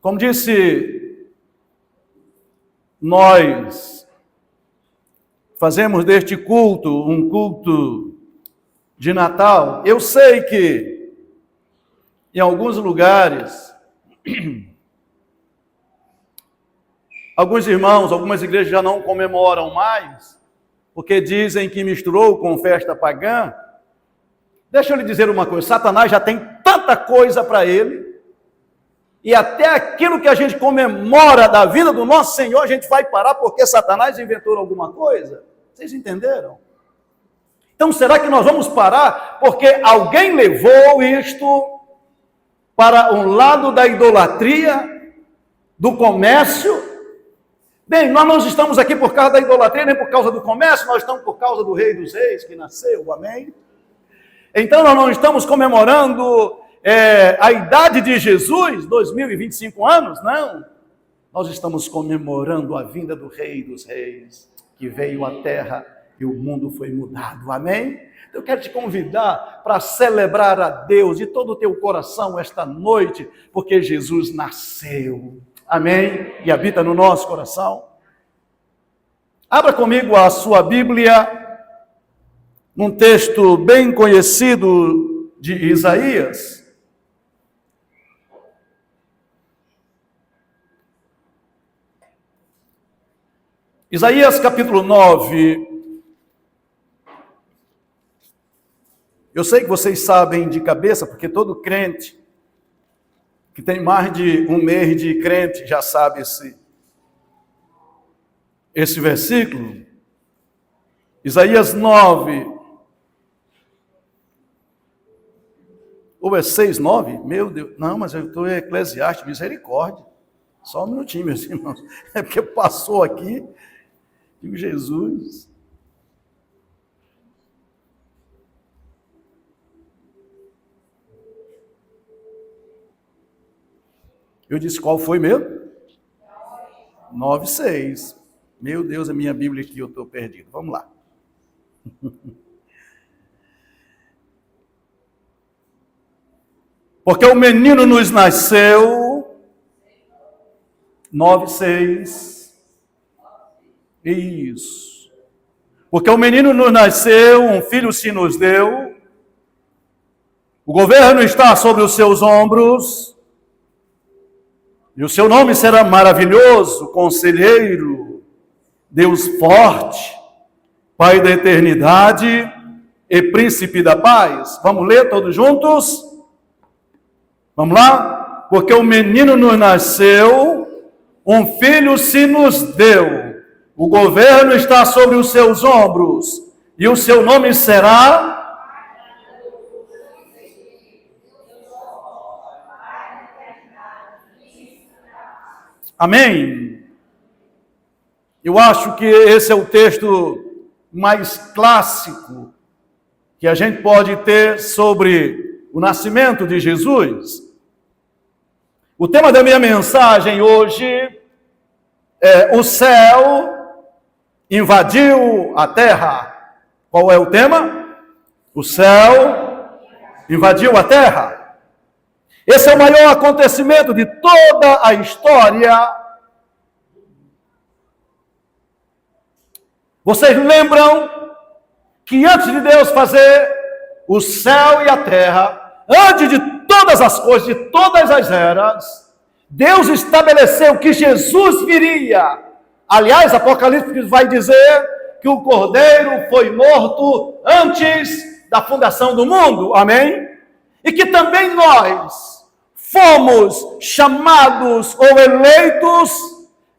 Como disse, nós fazemos deste culto um culto de Natal. Eu sei que em alguns lugares, alguns irmãos, algumas igrejas já não comemoram mais, porque dizem que misturou com festa pagã. Deixa eu lhe dizer uma coisa, Satanás já tem tanta coisa para ele, e até aquilo que a gente comemora da vida do nosso Senhor, a gente vai parar porque Satanás inventou alguma coisa. Vocês entenderam? Então, será que nós vamos parar porque alguém levou isto para um lado da idolatria, do comércio? Bem, nós não estamos aqui por causa da idolatria, nem por causa do comércio, nós estamos por causa do Rei dos Reis que nasceu, amém? Então, nós não estamos comemorando a idade de Jesus, 2025 anos, não. Nós estamos comemorando a vinda do Rei dos Reis, que veio à terra e o mundo foi mudado, amém? Eu quero te convidar para celebrar a Deus de todo o teu coração esta noite, porque Jesus nasceu, amém? E habita no nosso coração. Abra comigo a sua Bíblia, num texto bem conhecido de Isaías. Isaías capítulo 9. Eu sei que vocês sabem de cabeça, porque todo crente que tem mais de um mês de crente já sabe esse versículo. Isaías 9. Ou é 6, 9? Meu Deus, não, mas eu estou em Eclesiastes, misericórdia. Só um minutinho, meus irmãos. É porque passou aqui. Digo, Jesus. Eu disse, qual foi mesmo? 9:6. Meu Deus, a minha Bíblia aqui, eu estou perdido. Vamos lá. Porque o menino nos nasceu, 9:6. Isso. Porque o menino nos nasceu, um filho se nos deu, o governo está sobre os seus ombros, e o seu nome será maravilhoso, conselheiro, Deus forte, Pai da eternidade e príncipe da paz. Vamos ler todos juntos? Vamos lá? Porque o menino nos nasceu, um filho se nos deu, o governo está sobre os seus ombros, e o seu nome será... Amém? Eu acho que esse é o texto mais clássico que a gente pode ter sobre o nascimento de Jesus. O tema da minha mensagem hoje é: o céu invadiu a terra. Qual é o tema? O céu invadiu a terra. Esse é o maior acontecimento de toda a história. Vocês lembram que antes de Deus fazer o céu e a terra, antes de todas as coisas, de todas as eras, Deus estabeleceu que Jesus viria. Aliás, Apocalipse vai dizer que o Cordeiro foi morto antes da fundação do mundo, amém? E que também nós fomos chamados ou eleitos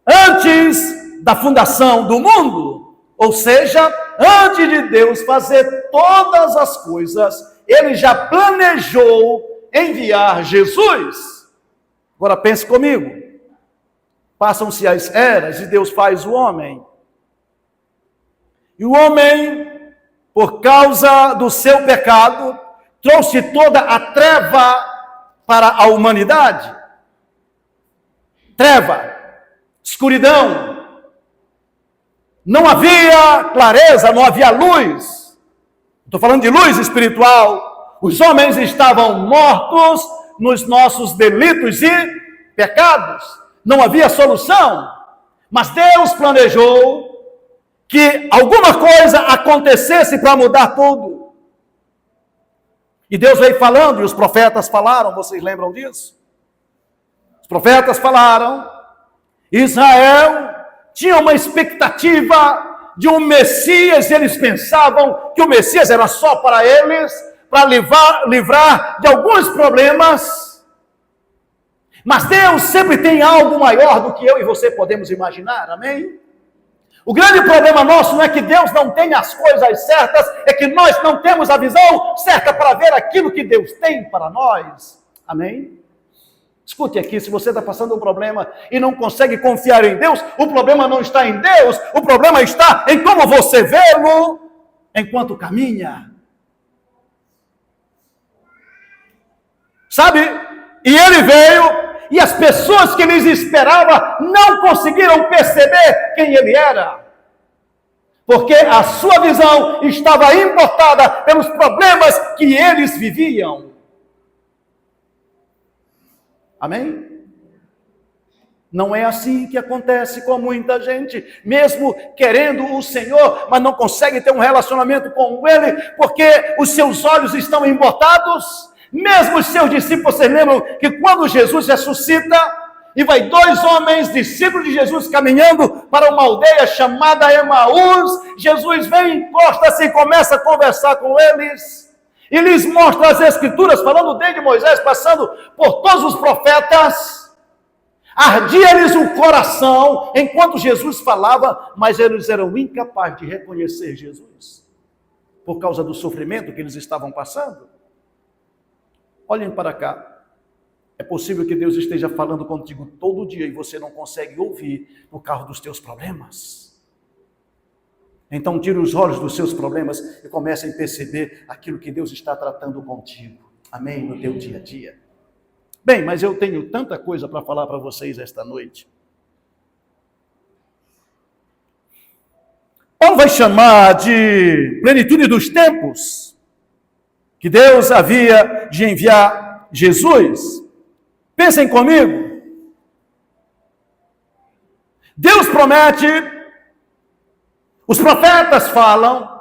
antes da fundação do mundo. Ou seja, antes de Deus fazer todas as coisas, Ele já planejou enviar Jesus. Agora pense comigo. Passam-se as eras e Deus faz o homem. E o homem, por causa do seu pecado, trouxe toda a treva para a humanidade. Treva, escuridão. Não havia clareza, não havia luz. Estou falando de luz espiritual. Os homens estavam mortos nos nossos delitos e pecados, não havia solução, mas Deus planejou que alguma coisa acontecesse para mudar tudo. E Deus veio falando, e os profetas falaram, vocês lembram disso? Os profetas falaram, Israel tinha uma expectativa de um Messias, eles pensavam que o Messias era só para eles, para livrar de alguns problemas. Mas Deus sempre tem algo maior do que eu e você podemos imaginar, amém? O grande problema nosso não é que Deus não tenha as coisas certas, é que nós não temos a visão certa para ver aquilo que Deus tem para nós, amém? Escute aqui, se você está passando um problema e não consegue confiar em Deus, o problema não está em Deus, o problema está em como você vê-lo enquanto caminha. Sabe? E ele veio, e as pessoas que eles esperavam não conseguiram perceber quem ele era. Porque a sua visão estava importada pelos problemas que eles viviam. Amém? Não é assim que acontece com muita gente, mesmo querendo o Senhor, mas não consegue ter um relacionamento com Ele, porque os seus olhos estão embotados. Mesmo os seus discípulos, vocês lembram que quando Jesus ressuscita, e vai 2 homens, discípulos de Jesus, caminhando para uma aldeia chamada Emaús, Jesus vem, encosta-se e começa a conversar com eles, e lhes mostra as Escrituras, falando desde Moisés, passando por todos os profetas. Ardia-lhes o coração enquanto Jesus falava, mas eles eram incapazes de reconhecer Jesus, por causa do sofrimento que eles estavam passando. Olhem para cá. É possível que Deus esteja falando contigo todo dia e você não consegue ouvir por causa dos teus problemas. Então tire os olhos dos seus problemas e comece a perceber aquilo que Deus está tratando contigo. Amém? No teu dia a dia. Bem, mas eu tenho tanta coisa para falar para vocês esta noite. Paulo vai chamar de plenitude dos tempos que Deus havia de enviar Jesus. Pensem comigo. Deus promete, os profetas falam,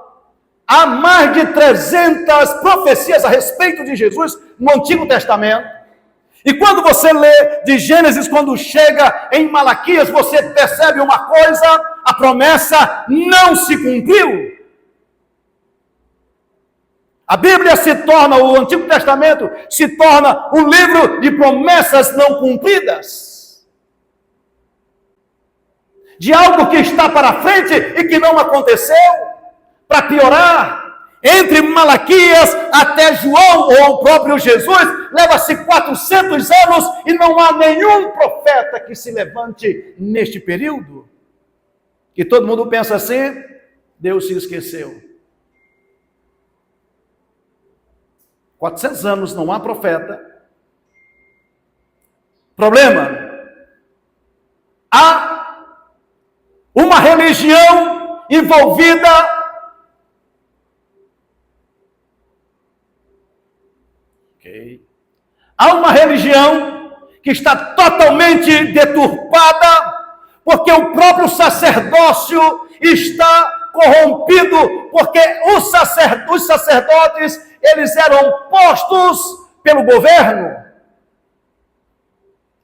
há mais de 300 profecias a respeito de Jesus no Antigo Testamento. E quando você lê de Gênesis, quando chega em Malaquias, você percebe uma coisa, a promessa não se cumpriu. A Bíblia se torna, o Antigo Testamento se torna um livro de promessas não cumpridas. De algo que está para frente e que não aconteceu. Para piorar, entre Malaquias até João ou o próprio Jesus, leva-se 400 anos e não há nenhum profeta que se levante neste período. Que todo mundo pensa assim, Deus se esqueceu. 400 anos não há profeta. Problema. Há uma religião envolvida. Há uma religião que está totalmente deturpada, porque o próprio sacerdócio está corrompido, porque os sacerdotes, eles eram postos pelo governo.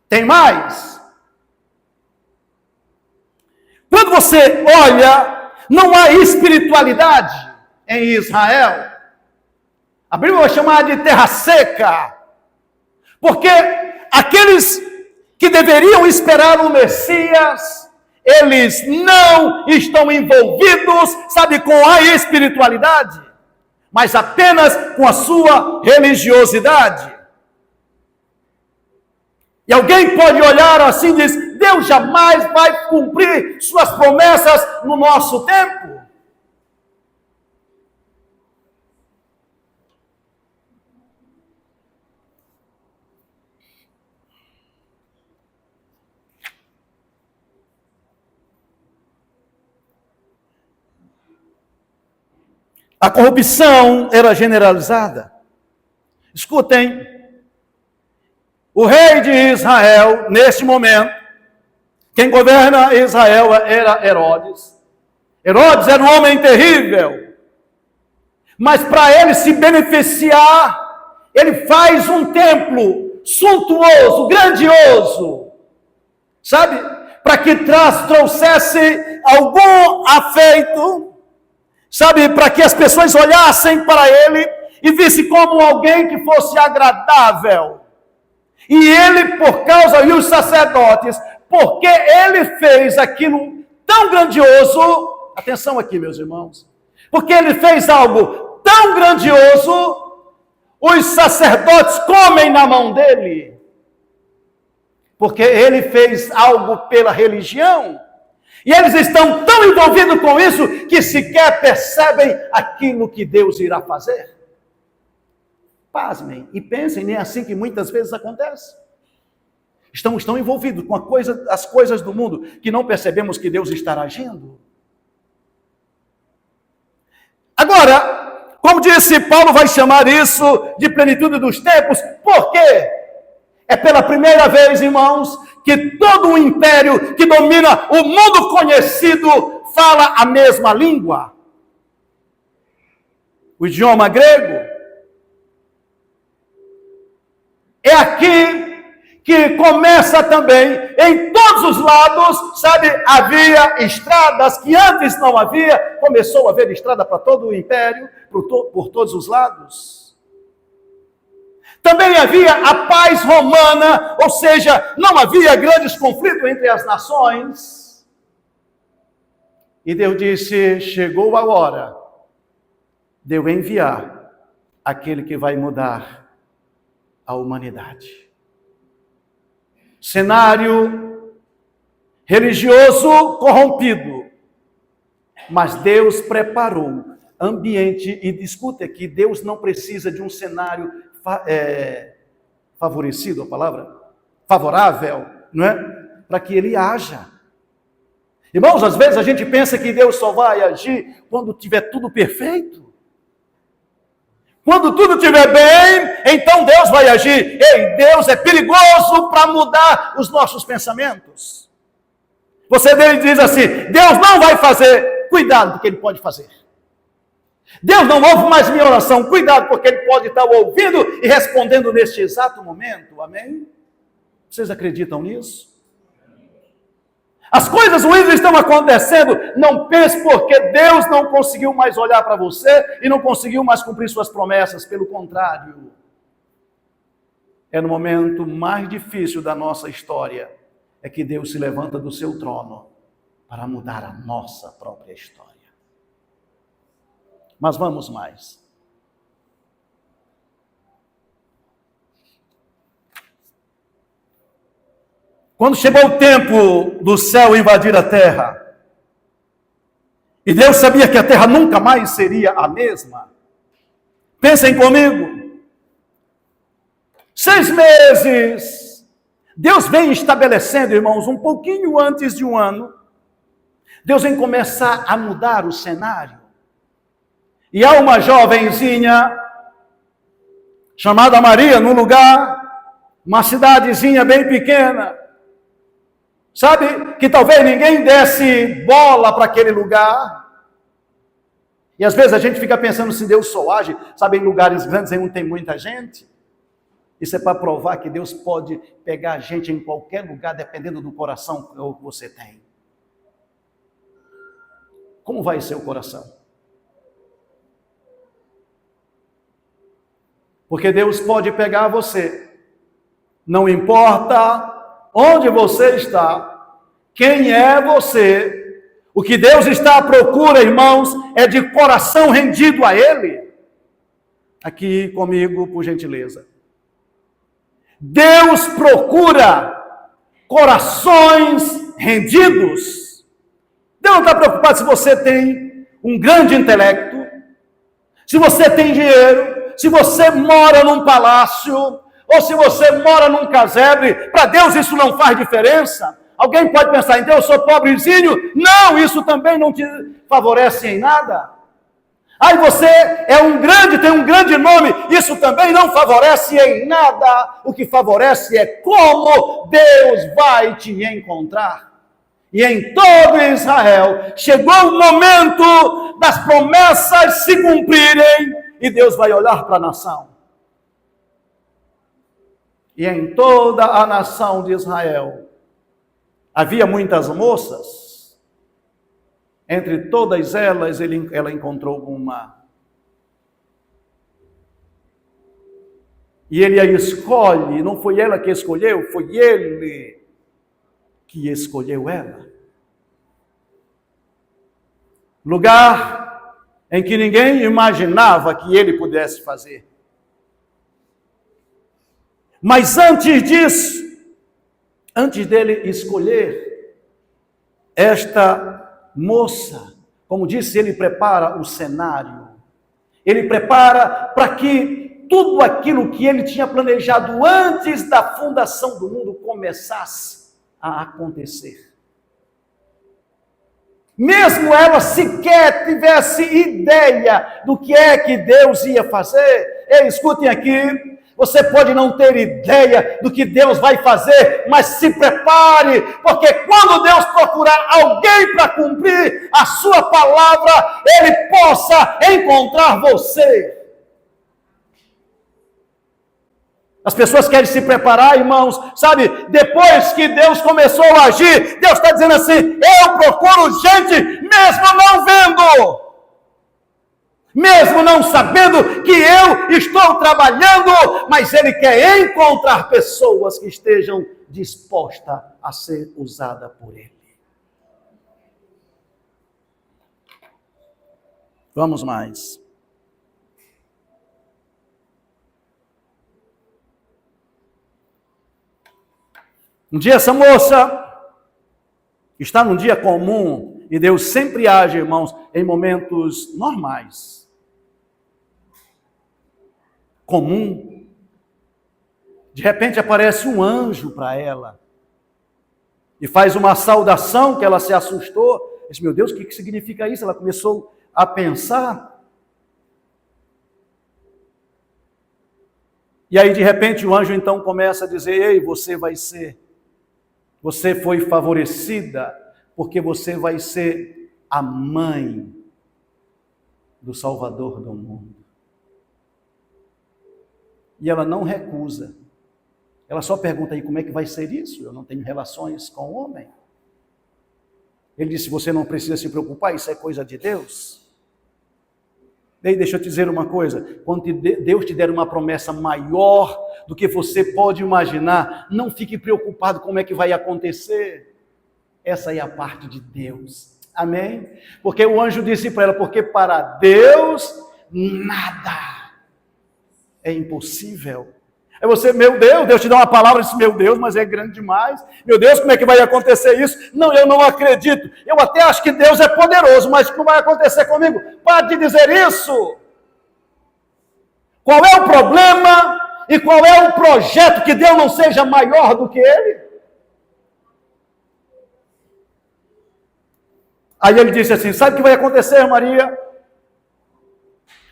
Tem mais. Quando você olha, não há espiritualidade em Israel. A Bíblia vai chamar de terra seca, porque aqueles que deveriam esperar o Messias, eles não estão envolvidos, sabe, com a espiritualidade, mas apenas com a sua religiosidade. E alguém pode olhar assim e dizer, Deus jamais vai cumprir suas promessas no nosso tempo. A corrupção era generalizada. Escutem, O rei de Israel, neste momento, quem governa Israel era Herodes. Herodes era um homem terrível. Mas para ele se beneficiar, ele faz um templo suntuoso, grandioso. Sabe? Para que trouxesse algum afeito. Sabe? Para que as pessoas olhassem para ele e vissem como alguém que fosse agradável. E ele, por causa, e os sacerdotes, porque ele fez aquilo tão grandioso, atenção aqui, meus irmãos, porque ele fez algo tão grandioso, os sacerdotes comem na mão dele, porque ele fez algo pela religião, e eles estão tão envolvidos com isso, que sequer percebem aquilo que Deus irá fazer. Pasmem e pensem, nem é assim que muitas vezes acontece. Estão envolvidos com as coisas do mundo, que não percebemos que Deus está agindo. Agora, como disse, Paulo vai chamar isso de plenitude dos tempos, por quê? É pela primeira vez, irmãos, que todo o império que domina o mundo conhecido fala a mesma língua. O idioma grego. É aqui que começa também, em todos os lados, sabe, havia estradas que antes não havia, começou a haver estrada para todo o império, por todos os lados. Também havia a paz romana, ou seja, não havia grandes conflitos entre as nações. E Deus disse, chegou a hora de eu enviar aquele que vai mudar a humanidade. Cenário religioso corrompido, mas Deus preparou ambiente, e discute aqui, Deus não precisa de um cenário favorecido, a palavra, favorável, não é? Para que ele haja. Irmãos, às vezes a gente pensa que Deus só vai agir quando tiver tudo perfeito. Quando tudo estiver bem, então Deus vai agir. Ei, Deus é perigoso para mudar os nossos pensamentos. Você diz assim, Deus não vai fazer, cuidado, porque Ele pode fazer. Deus não ouve mais minha oração, cuidado, porque Ele pode estar ouvindo e respondendo neste exato momento. Amém? Vocês acreditam nisso? As coisas ruins estão acontecendo, não pense porque Deus não conseguiu mais olhar para você e não conseguiu mais cumprir suas promessas, pelo contrário. É no momento mais difícil da nossa história, é que Deus se levanta do seu trono para mudar a nossa própria história. Mas vamos mais. Quando chegou o tempo do céu invadir a terra, e Deus sabia que a terra nunca mais seria a mesma, pensem comigo, 6 meses, Deus vem estabelecendo, irmãos, um pouquinho antes de um ano, Deus vem começar a mudar o cenário, e há uma jovenzinha, chamada Maria, num lugar, uma cidadezinha bem pequena, sabe, que talvez ninguém desse bola para aquele lugar. E às vezes a gente fica pensando se Deus só age, sabe, em lugares grandes onde tem muita gente. Isso é para provar que Deus pode pegar a gente em qualquer lugar, dependendo do coração que você tem. Como vai ser o coração? Porque Deus pode pegar você, não importa onde você está, quem é você, o que Deus está à procura, irmãos, é de coração rendido a Ele. Aqui comigo, por gentileza. Deus procura corações rendidos. Deus não está preocupado se você tem um grande intelecto, se você tem dinheiro, se você mora num palácio, ou se você mora num casebre. Para Deus isso não faz diferença. Alguém pode pensar, então eu sou pobrezinho. Não, isso também não te favorece em nada. Aí você tem um grande nome, isso também não favorece em nada. O que favorece é como Deus vai te encontrar. E em todo Israel chegou o momento das promessas se cumprirem e Deus vai olhar para a nação. E em toda a nação de Israel havia muitas moças. Entre todas elas, ela encontrou uma. E ele a escolhe, não foi ela que escolheu, foi ele que escolheu ela. Lugar em que ninguém imaginava que ele pudesse fazer. Mas antes disso, antes dele escolher esta moça, como disse, ele prepara o cenário. Ele prepara para que tudo aquilo que ele tinha planejado antes da fundação do mundo começasse a acontecer. Mesmo ela sequer tivesse ideia do que é que Deus ia fazer. Ei, escutem aqui. Você pode não ter ideia do que Deus vai fazer, mas se prepare, porque quando Deus procurar alguém para cumprir a sua palavra, Ele possa encontrar você. As pessoas querem se preparar, irmãos, sabe? Depois que Deus começou a agir, Deus está dizendo assim: eu procuro gente, mesmo não vendo. Mesmo não sabendo que eu estou trabalhando, mas Ele quer encontrar pessoas que estejam dispostas a ser usadas por Ele. Vamos mais. Um dia essa moça está num dia comum, e Deus sempre age, irmãos, em momentos normais. Comum. De repente aparece um anjo para ela e faz uma saudação que ela se assustou. Disse: meu Deus, o que significa isso? Ela começou a pensar. E aí de repente o anjo então começa a dizer: ei, você foi favorecida, porque você vai ser a mãe do Salvador do mundo. E ela não recusa. Ela só pergunta: aí, como é que vai ser isso? Eu não tenho relações com o homem. Ele disse: você não precisa se preocupar, isso é coisa de Deus. E deixa eu te dizer uma coisa: quando Deus te der uma promessa maior do que você pode imaginar, não fique preocupado como é que vai acontecer. Essa é a parte de Deus. Amém? Porque o anjo disse para ela: porque para Deus nada é impossível. Aí você: meu Deus te dá uma palavra e diz: meu Deus, mas é grande demais. Meu Deus, como é que vai acontecer isso? Não, eu não acredito. Eu até acho que Deus é poderoso, mas como vai acontecer comigo? Para de dizer isso. Qual é o problema e qual é o projeto que Deus não seja maior do que Ele? Aí ele disse assim: sabe o que vai acontecer, Maria?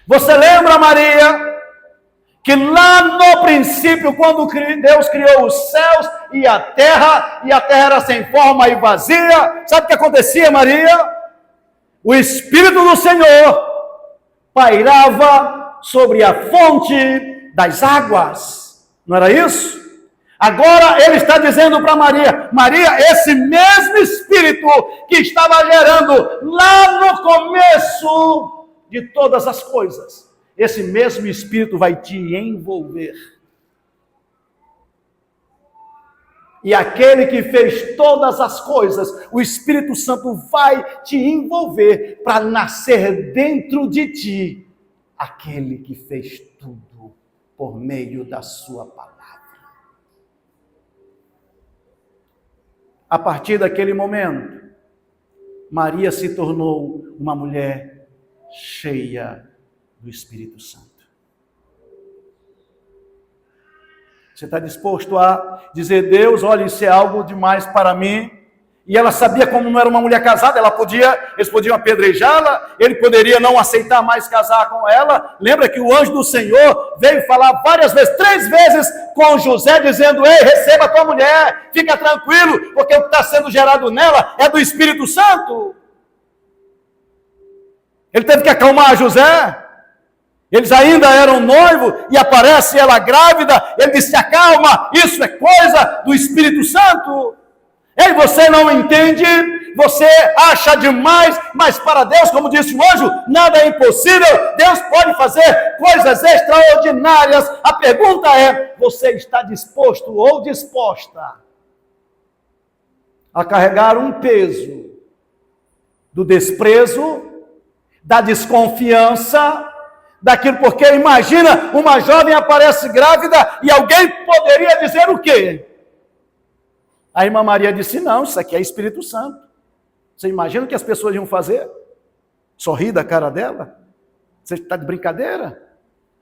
Você lembra, Maria, que lá no princípio, quando Deus criou os céus e a terra era sem forma e vazia, sabe o que acontecia, Maria? O Espírito do Senhor pairava sobre a fonte das águas, não era isso? Agora ele está dizendo para Maria: Maria, esse mesmo Espírito que estava gerando lá no começo de todas as coisas, esse mesmo Espírito vai te envolver. E aquele que fez todas as coisas, o Espírito Santo vai te envolver para nascer dentro de ti aquele que fez tudo por meio da sua palavra. A partir daquele momento, Maria se tornou uma mulher cheia do Espírito Santo. Você está disposto a dizer: Deus, olha, isso é algo demais para mim, E ela sabia, como não era uma mulher casada, eles podiam apedrejá-la, ele poderia não aceitar mais casar com ela. Lembra que o anjo do Senhor veio falar várias vezes, 3 vezes com José, dizendo: ei, receba a tua mulher, fica tranquilo, porque o que está sendo gerado nela é do Espírito Santo. Ele teve que acalmar José. Eles ainda eram noivos e aparece ela grávida. Ele disse: acalma, isso é coisa do Espírito Santo. Ei, você não entende, você acha demais, mas para Deus, como disse o anjo, nada é impossível. Deus pode fazer coisas extraordinárias. A pergunta é: você está disposto ou disposta a carregar um peso do desprezo, da desconfiança, daquilo? Porque imagina, uma jovem aparece grávida e alguém poderia dizer o quê? A irmã Maria disse: não, isso aqui é Espírito Santo. Você imagina o que as pessoas iam fazer? Sorrir da cara dela? Você está de brincadeira?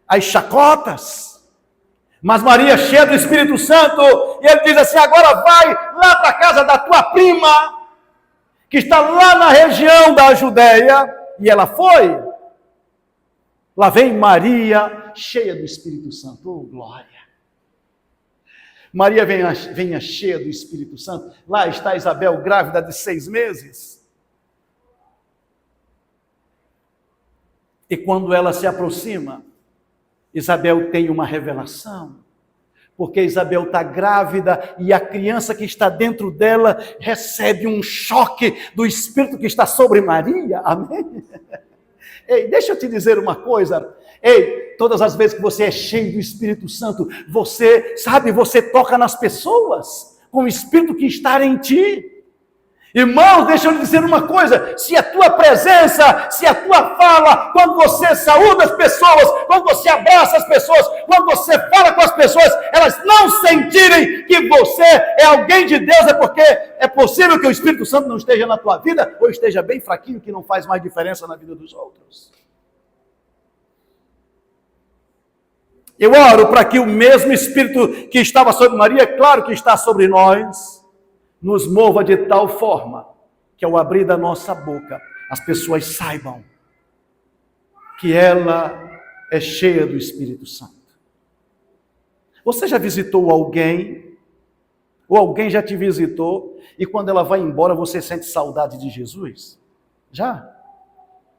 As chacotas. Mas Maria, cheia do Espírito Santo, e ele diz assim: agora vai lá para a casa da tua prima, que está lá na região da Judéia. E ela foi. Lá vem Maria, cheia do Espírito Santo. Oh, glória! Maria venha cheia do Espírito Santo. Lá está Isabel, grávida de 6 meses. E quando ela se aproxima, Isabel tem uma revelação. Porque Isabel está grávida e a criança que está dentro dela recebe um choque do Espírito que está sobre Maria. Amém? Ei, deixa eu te dizer uma coisa. Ei, todas as vezes que você é cheio do Espírito Santo, você toca nas pessoas com o Espírito que está em ti. Irmãos, deixa eu lhe dizer uma coisa: se a tua presença, se a tua fala, quando você saúda as pessoas, quando você abraça as pessoas, quando você fala com as pessoas, elas não sentirem que você é alguém de Deus, é porque é possível que o Espírito Santo não esteja na tua vida, ou esteja bem fraquinho, que não faz mais diferença na vida dos outros. Eu oro para que o mesmo Espírito que estava sobre Maria, é claro que está sobre nós, nos mova de tal forma que ao abrir da nossa boca, as pessoas saibam que ela é cheia do Espírito Santo. Você já visitou alguém, ou alguém já te visitou, e quando ela vai embora você sente saudade de Jesus? Já?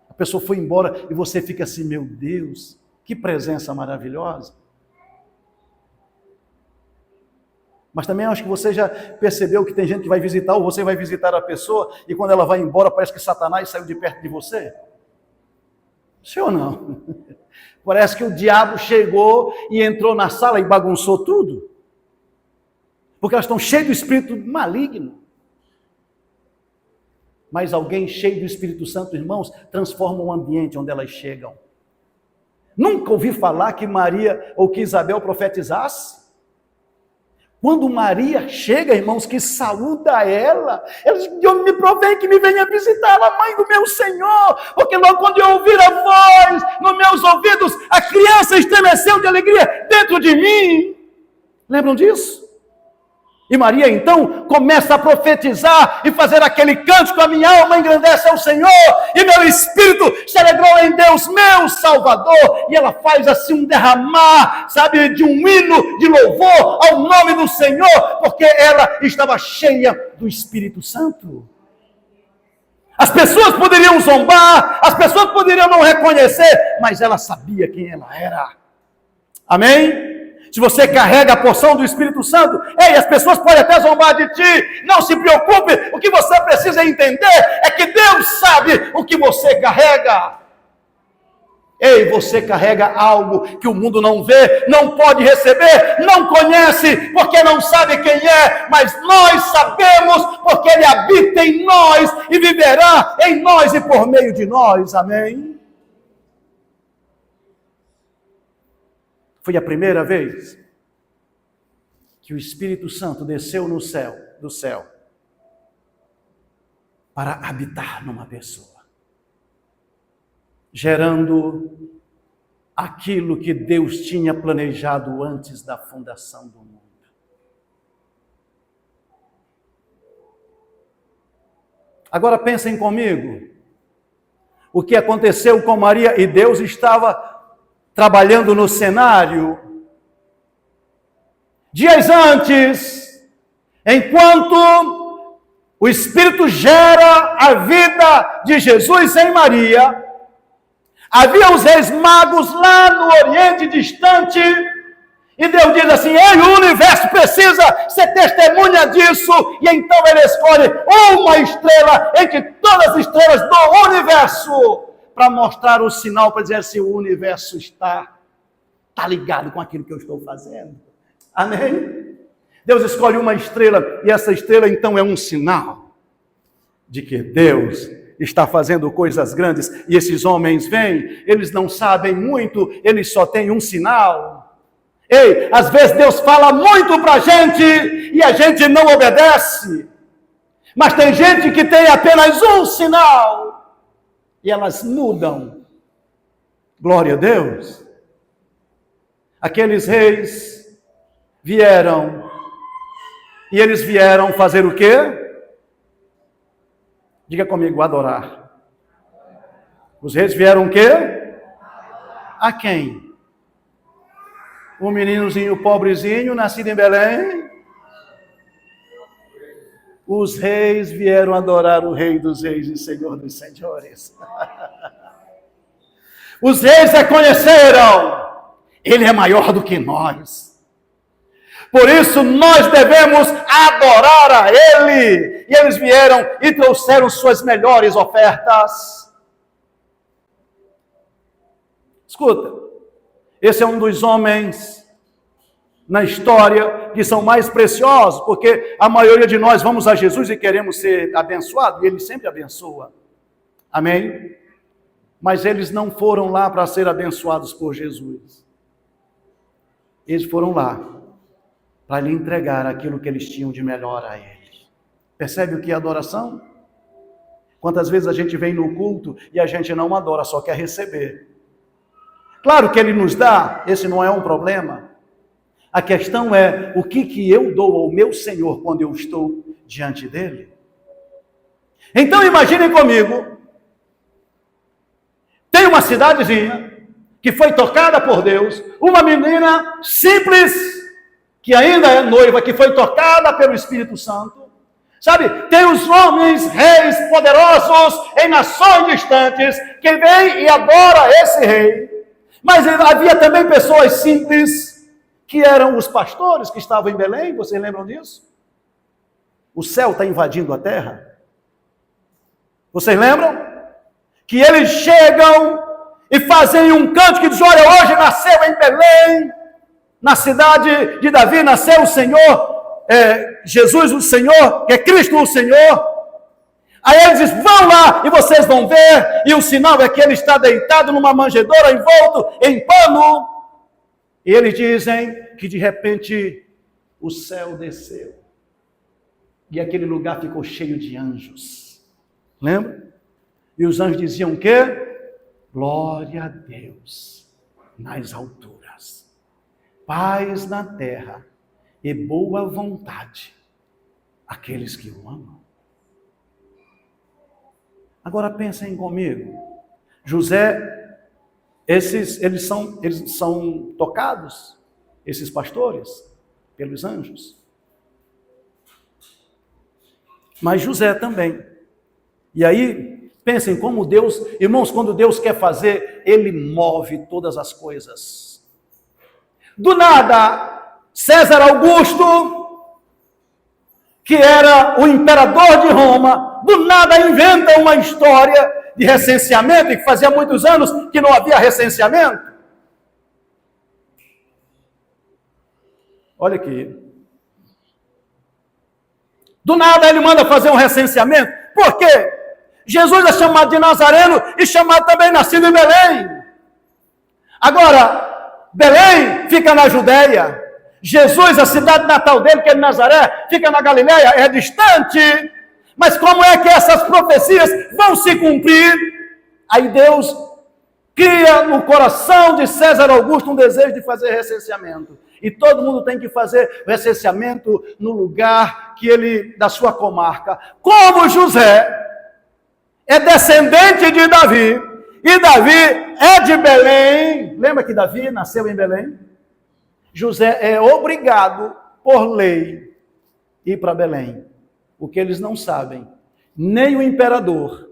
A pessoa foi embora e você fica assim: meu Deus, que presença maravilhosa. Mas também acho que você já percebeu que tem gente que vai visitar, ou você vai visitar a pessoa, e quando ela vai embora, parece que Satanás saiu de perto de você. Sim ou não? Parece que o diabo chegou e entrou na sala e bagunçou tudo. Porque elas estão cheias do espírito maligno. Mas alguém cheio do Espírito Santo, irmãos, transforma o ambiente onde elas chegam. Nunca ouvi falar que Maria ou que Isabel profetizasse. Quando Maria chega, irmãos, que saúda ela diz: Deus me provém que me venha visitar a mãe do meu Senhor, porque logo quando eu ouvir a voz nos meus ouvidos, a criança estremeceu de alegria dentro de mim. Lembram disso? E Maria então começa a profetizar e fazer aquele cântico: a minha alma engrandece ao Senhor e meu espírito se alegrou em Deus meu Salvador. E ela faz assim um derramar, sabe, de um hino de louvor ao nome do Senhor, porque ela estava cheia do Espírito Santo. As pessoas poderiam zombar, as pessoas poderiam não reconhecer, mas ela sabia quem ela era. Amém? Se você carrega a porção do Espírito Santo, ei, as pessoas podem até zombar de ti, não se preocupe, o que você precisa entender é que Deus sabe o que você carrega. Ei, você carrega algo que o mundo não vê, não pode receber, não conhece, porque não sabe quem é, mas nós sabemos, porque Ele habita em nós e viverá em nós e por meio de nós, amém? Foi a primeira vez que o Espírito Santo desceu do céu, para habitar numa pessoa, gerando aquilo que Deus tinha planejado antes da fundação do mundo. Agora pensem comigo. O que aconteceu com Maria, e Deus estava trabalhando no cenário. Dias antes, enquanto o Espírito gera a vida de Jesus em Maria, havia os reis magos lá no Oriente distante, e Deus diz assim: ei, o universo precisa ser testemunha disso, e então ele escolhe uma estrela entre todas as estrelas do universo, para mostrar o sinal, para dizer assim: o universo está ligado com aquilo que eu estou fazendo. Amém? Deus escolhe uma estrela, e essa estrela então é um sinal de que Deus está fazendo coisas grandes, e esses homens vêm, eles não sabem muito, eles só têm um sinal. Ei, às vezes Deus fala muito para a gente e a gente não obedece. Mas tem gente que tem apenas um sinal e elas mudam. Glória a Deus. Aqueles reis vieram e eles vieram fazer o quê? Diga comigo, adorar. Os reis vieram o quê? A quem? Um meninozinho pobrezinho, nascido em Belém. Os reis vieram adorar o Rei dos Reis e Senhor dos Senhores. Os reis reconheceram: Ele é maior do que nós. Por isso nós devemos adorar a Ele. E eles vieram e trouxeram suas melhores ofertas. Escuta. Esse é um dos homens na história que são mais preciosos, porque a maioria de nós vamos a Jesus e queremos ser abençoados, e Ele sempre abençoa. Amém? Mas eles não foram lá para ser abençoados por Jesus. Eles foram lá para lhe entregar aquilo que eles tinham de melhor a Ele. Percebe o que é adoração? Quantas vezes a gente vem no culto e a gente não adora, só quer receber. Claro que Ele nos dá, esse não é um problema. A questão é, o que eu dou ao meu Senhor quando eu estou diante dEle? Então imaginem comigo, tem uma cidadezinha que foi tocada por Deus, uma menina simples, que ainda é noiva, que foi tocada pelo Espírito Santo. Sabe, tem os homens, reis poderosos em nações distantes, que vêm e adoram esse rei. Mas havia também pessoas simples, que eram os pastores que estavam em Belém. Vocês lembram disso? O céu está invadindo a terra. Vocês lembram? Que eles chegam e fazem um canto que diz: olha, hoje nasceu em Belém, na cidade de Davi, nasceu o Senhor, Jesus o Senhor, que é Cristo o Senhor. Aí eles dizem: vão lá e vocês vão ver, e o sinal é que ele está deitado numa manjedoura, envolto em pano. E eles dizem que de repente o céu desceu, e aquele lugar ficou cheio de anjos. Lembra? E os anjos diziam o quê? Glória a Deus nas alturas, paz na terra e boa vontade àqueles que o amam. Agora pensem comigo. José, eles são tocados, esses pastores, pelos anjos. Mas José também. E aí, pensem como Deus, irmãos, quando Deus quer fazer, Ele move todas as coisas. Do nada, César Augusto, que era o imperador de Roma, do nada inventa uma história de recenseamento, e que fazia muitos anos que não havia recenseamento. Olha aqui. Do nada ele manda fazer um recenseamento. Por quê? Jesus é chamado de Nazareno e chamado também nascido em Belém. Agora, Belém fica na Judéia. Jesus, a cidade natal dele, que é de Nazaré, fica na Galileia, é distante. Mas como é que essas profecias vão se cumprir? Aí Deus cria no coração de César Augusto um desejo de fazer recenseamento. E todo mundo tem que fazer recenseamento no lugar que ele, da sua comarca. Como José é descendente de Davi, e Davi é de Belém. Lembra que Davi nasceu em Belém? José é obrigado, por lei, ir para Belém. O que eles não sabem, nem o imperador,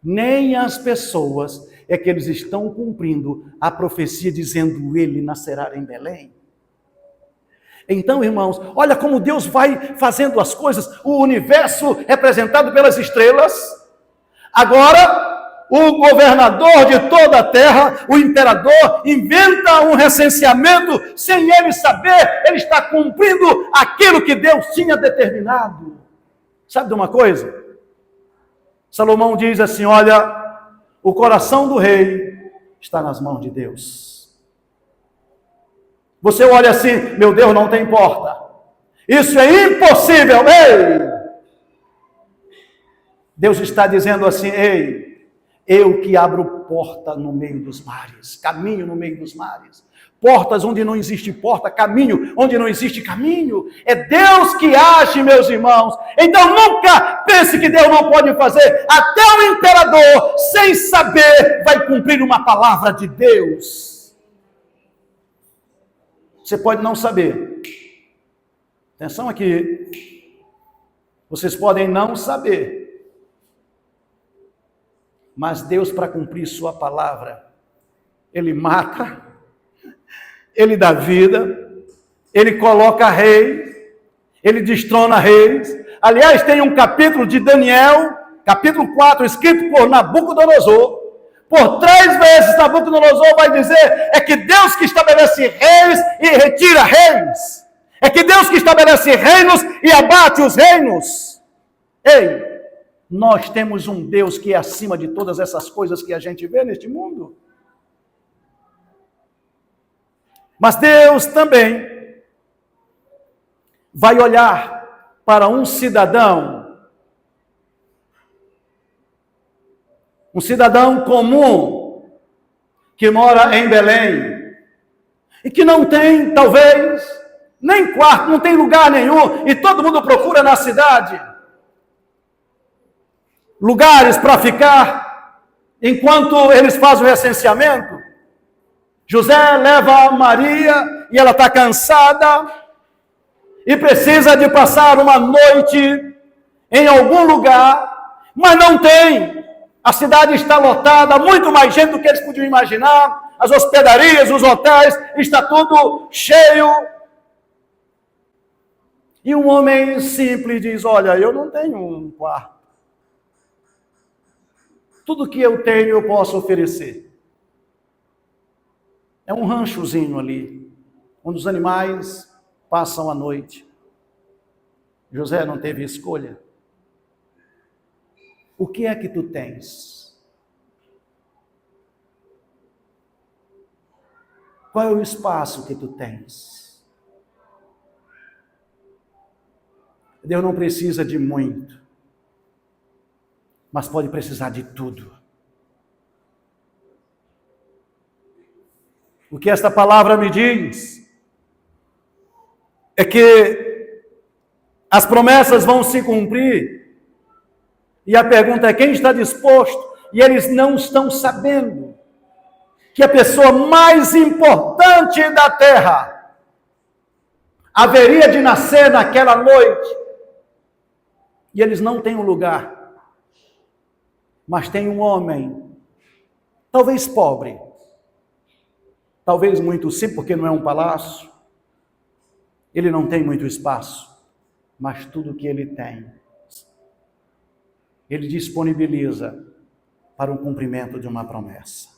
nem as pessoas, é que eles estão cumprindo a profecia dizendo: ele nascerá em Belém. Então, irmãos, olha como Deus vai fazendo as coisas. O universo representado pelas estrelas. Agora, o governador de toda a terra, o imperador, inventa um recenseamento sem ele saber. Ele está cumprindo aquilo que Deus tinha determinado. Sabe de uma coisa? Salomão diz assim: olha, o coração do rei está nas mãos de Deus. Você olha assim: meu Deus, não tem porta. Isso é impossível. Ei! Deus está dizendo assim: ei, eu que abro porta no meio dos mares, caminho no meio dos mares. Portas onde não existe porta, caminho onde não existe caminho. É Deus que age, meus irmãos. Então nunca pense que Deus não pode fazer. Até o imperador, sem saber, vai cumprir uma palavra de Deus. Você pode não saber. Atenção aqui. Vocês podem não saber. Mas Deus, para cumprir sua palavra, Ele mata, Ele dá vida, Ele coloca reis, Ele destrona reis. Aliás, tem um capítulo de Daniel, capítulo 4, escrito por Nabucodonosor. Por 3 vezes Nabucodonosor vai dizer: é que Deus que estabelece reis e retira reis. É que Deus que estabelece reinos e abate os reinos. Ei, nós temos um Deus que é acima de todas essas coisas que a gente vê neste mundo. Mas Deus também vai olhar para um cidadão comum, que mora em Belém, e que não tem, talvez, nem quarto, não tem lugar nenhum, e todo mundo procura na cidade lugares para ficar, enquanto eles fazem o recenseamento. José leva a Maria, e ela está cansada, e precisa de passar uma noite em algum lugar, mas não tem. A cidade está lotada, muito mais gente do que eles podiam imaginar. As hospedarias, os hotéis, está tudo cheio. E um homem simples diz: olha, eu não tenho um quarto. Tudo que eu tenho eu posso oferecer. É um ranchozinho ali, onde os animais passam a noite. José não teve escolha. O que é que tu tens? Qual é o espaço que tu tens? Deus não precisa de muito, mas pode precisar de tudo. O que esta palavra me diz é que as promessas vão se cumprir. E a pergunta é: quem está disposto? E eles não estão sabendo que a pessoa mais importante da terra haveria de nascer naquela noite. E eles não têm um lugar. Mas tem um homem, talvez pobre, talvez muito simples, porque não é um palácio. Ele não tem muito espaço, mas tudo que ele tem, Ele disponibiliza para o cumprimento de uma promessa.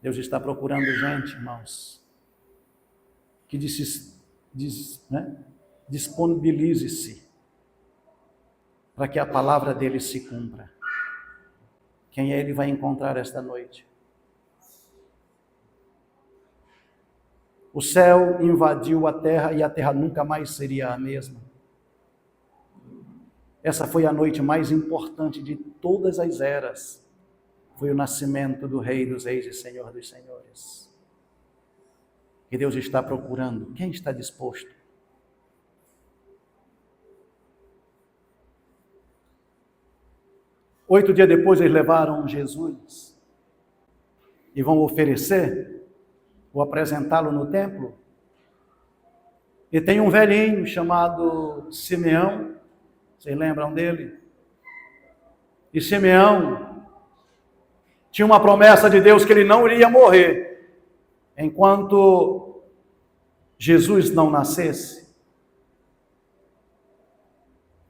Deus está procurando gente, irmãos, que disponibilize-se para que a palavra dele se cumpra. Quem é ele vai encontrar esta noite? O céu invadiu a terra e a terra nunca mais seria a mesma. Essa foi a noite mais importante de todas as eras. Foi o nascimento do Rei dos Reis e Senhor dos Senhores. E Deus está procurando. Quem está disposto? 8 dias depois eles levaram Jesus e vão oferecer ou apresentá-lo no templo. E tem um velhinho chamado Simeão, vocês lembram dele? E Simeão tinha uma promessa de Deus que ele não iria morrer enquanto Jesus não nascesse.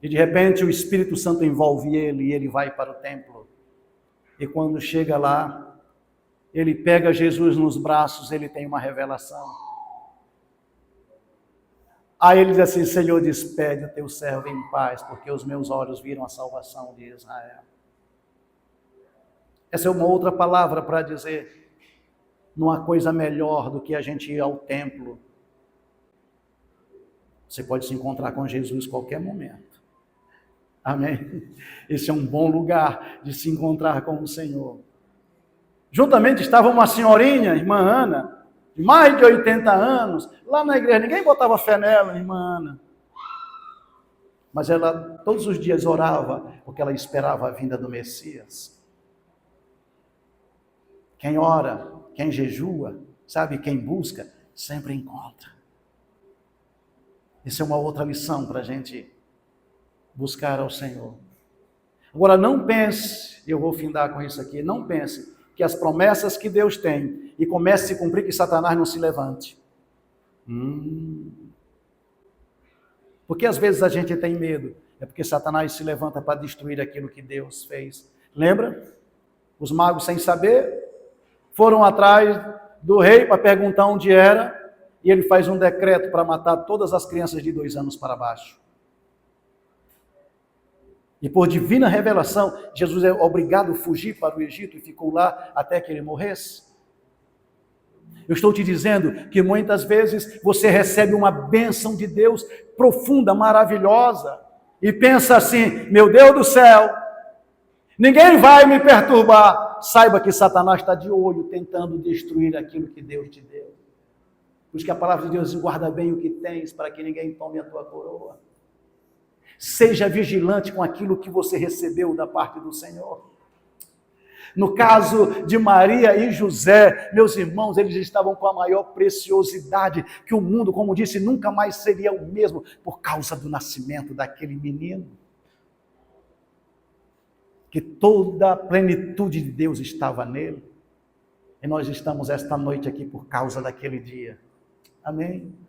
E de repente o Espírito Santo envolve ele e ele vai para o templo. E quando chega lá, ele pega Jesus nos braços, ele tem uma revelação. Aí ele diz assim: Senhor, despede o teu servo em paz, porque os meus olhos viram a salvação de Israel. Essa é uma outra palavra para dizer, não há coisa melhor do que a gente ir ao templo. Você pode se encontrar com Jesus a qualquer momento. Amém? Esse é um bom lugar de se encontrar com o Senhor. Juntamente estava uma senhorinha, irmã Ana, de mais de 80 anos, lá na igreja. Ninguém botava fé nela, irmã Ana. Mas ela todos os dias orava, porque ela esperava a vinda do Messias. Quem ora, quem jejua, sabe, quem busca, sempre encontra. Isso é uma outra lição para a gente buscar ao Senhor. Agora, não pense, eu vou findar com isso aqui, não pense que as promessas que Deus tem e comece a se cumprir, que Satanás não se levante. Porque às vezes a gente tem medo, é porque Satanás se levanta para destruir aquilo que Deus fez. Lembra? Os magos, sem saber, foram atrás do rei para perguntar onde era, e ele faz um decreto para matar todas as crianças de 2 anos para baixo. E por divina revelação, Jesus é obrigado a fugir para o Egito e ficou lá até que ele morresse. Eu estou te dizendo que muitas vezes você recebe uma bênção de Deus profunda, maravilhosa, e pensa assim: meu Deus do céu, ninguém vai me perturbar. Saiba que Satanás está de olho tentando destruir aquilo que Deus te deu. Por isso que a palavra de Deus diz: guarda bem o que tens, para que ninguém tome a tua coroa. Seja vigilante com aquilo que você recebeu da parte do Senhor. No caso de Maria e José, meus irmãos, eles estavam com a maior preciosidade, que o mundo, como disse, nunca mais seria o mesmo, por causa do nascimento daquele menino. Que toda a plenitude de Deus estava nele. E nós estamos esta noite aqui por causa daquele dia. Amém?